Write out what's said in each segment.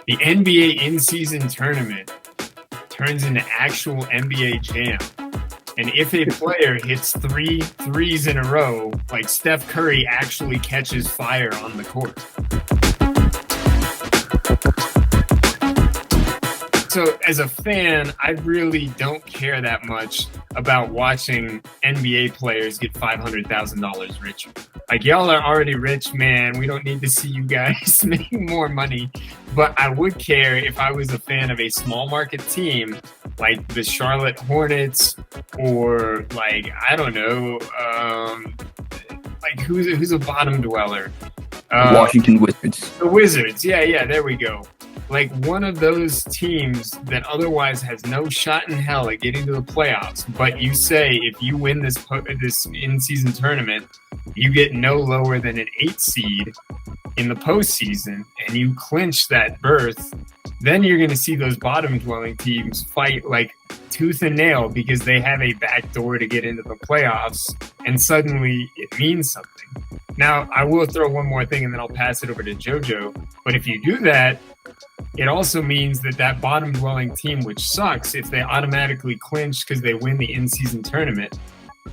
The NBA in-season tournament turns into actual NBA jam. And if a player hits 3 threes in a row, like Steph Curry actually catches fire on the court. So as a fan, I really don't care that much about watching NBA players get $500,000 richer. Like, y'all are already rich, man. We don't need to see you guys making more money. But I would care if I was a fan of a small market team like the Charlotte Hornets or like, I don't know, like who's a bottom dweller? Washington Wizards. The Wizards. Yeah, there we go. Like one of those teams that otherwise has no shot in hell at getting to the playoffs, but you say if you win this in-season tournament, you get no lower than an 8 seed in the postseason, and you clinch that berth, then you're going to see those bottom-dwelling teams fight like tooth and nail because they have a back door to get into the playoffs, and suddenly it means something. Now, I will throw one more thing, and then I'll pass it over to JoJo, but if you do that, it also means that bottom-dwelling team, which sucks, if they automatically clinch because they win the in-season tournament,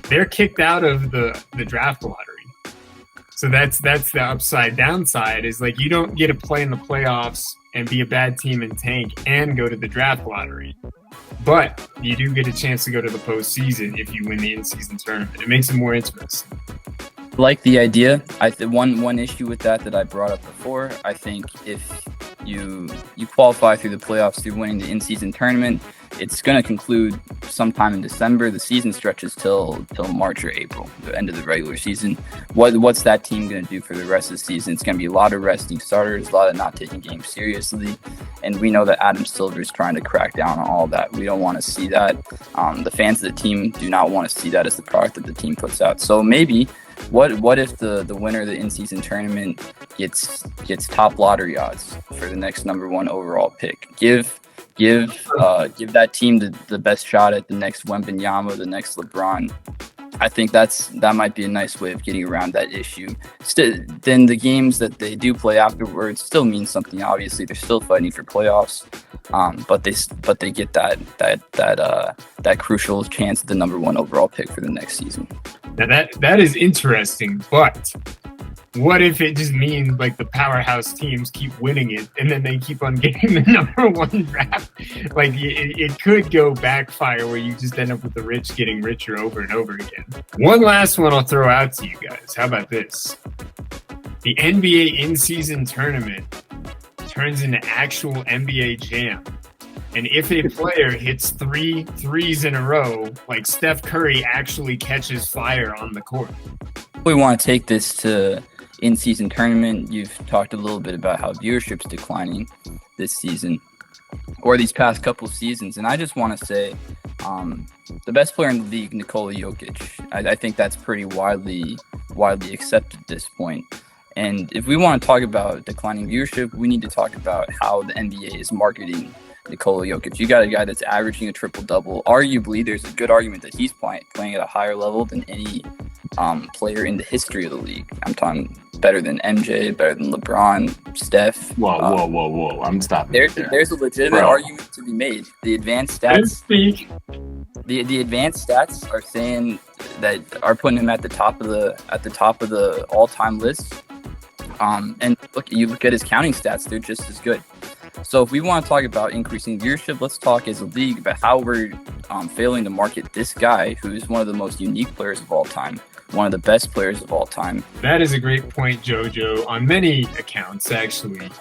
they're kicked out of the draft lottery. So that's the upside downside is like you don't get to play in the playoffs and be a bad team and tank and go to the draft lottery. But you do get a chance to go to the postseason if you win the in-season tournament. It makes it more interesting. Like the idea. One issue with that I brought up before, I think if you qualify through the playoffs through winning the in-season tournament, it's going to conclude sometime in December. The season stretches till March or April, the end of the regular season. What's that team going to do for the rest of the season? It's going to be a lot of resting starters, a lot of not taking games seriously, and we know that Adam Silver is trying to crack down on all that. We don't want to see that. The fans of the team do not want to see that as the product that the team puts out. So maybe what if the winner of the in-season tournament gets top lottery odds for the next number 1 overall pick? Give that team the best shot at the next Wembanyama, the next LeBron. I think that might be a nice way of getting around that issue. Then the games that they do play afterwards still mean something. Obviously, they're still fighting for playoffs, but they get that crucial chance at the number 1 overall pick for the next season. Now that is interesting, but what if it just means like the powerhouse teams keep winning it and then they keep on getting the number 1 draft? Like it could go backfire where you just end up with the rich getting richer over and over again. One last one I'll throw out to you guys. How about this? The NBA in-season tournament turns into actual NBA jam. And if a player hits 3 threes in a row, like Steph Curry actually catches fire on the court. We want to take this to in-season tournament. You've talked a little bit about how viewership's declining this season or these past couple seasons. And I just want to say the best player in the league, Nikola Jokic, I think that's pretty widely accepted at this point. And if we want to talk about declining viewership, we need to talk about how the NBA is marketing Nikola Jokic. You got a guy that's averaging a triple-double. Arguably, there's a good argument that he's playing at a higher level than any player in the history of the league. I'm talking better than MJ, better than LeBron, Steph. Whoa. I'm stopping. There's a legitimate argument to be made. The advanced stats the advanced stats are saying that are putting him at the top of the all-time list. And you look at his counting stats, they're just as good. So if we want to talk about increasing viewership, let's talk as a league about how we're failing to market this guy who's one of the most unique players of all time, one of the best players of all time. That is a great point, JoJo, on many accounts, actually.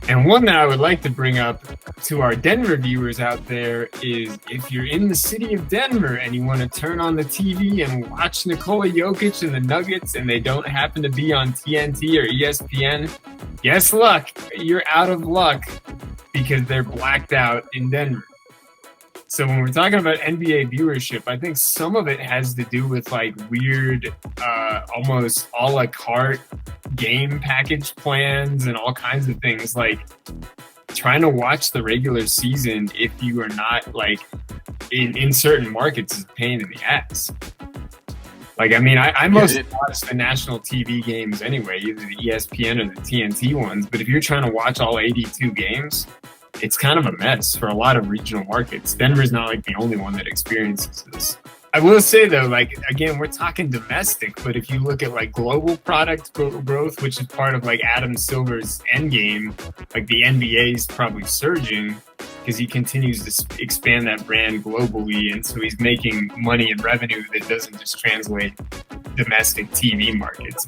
And one that I would like to bring up to our Denver viewers out there is if you're in the city of Denver and you want to turn on the TV and watch Nikola Jokic and the Nuggets and they don't happen to be on TNT or ESPN, guess luck, you're out of luck because they're blacked out in Denver. So when we're talking about NBA viewership, I think some of it has to do with like weird, almost a la carte game package plans and all kinds of things. Like trying to watch the regular season if you are not like in certain markets is a pain in the ass. Like, I mean, I mostly it- watch the national TV games anyway, either the ESPN or the TNT ones. But if you're trying to watch all 82 games, it's kind of a mess for a lot of regional markets. Denver's not like the only one that experiences this. I will say though, like, again, we're talking domestic, but if you look at like global product growth, which is part of like Adam Silver's end game, like the NBA is probably surging because he continues to expand that brand globally. And so he's making money and revenue that doesn't just translate domestic TV markets.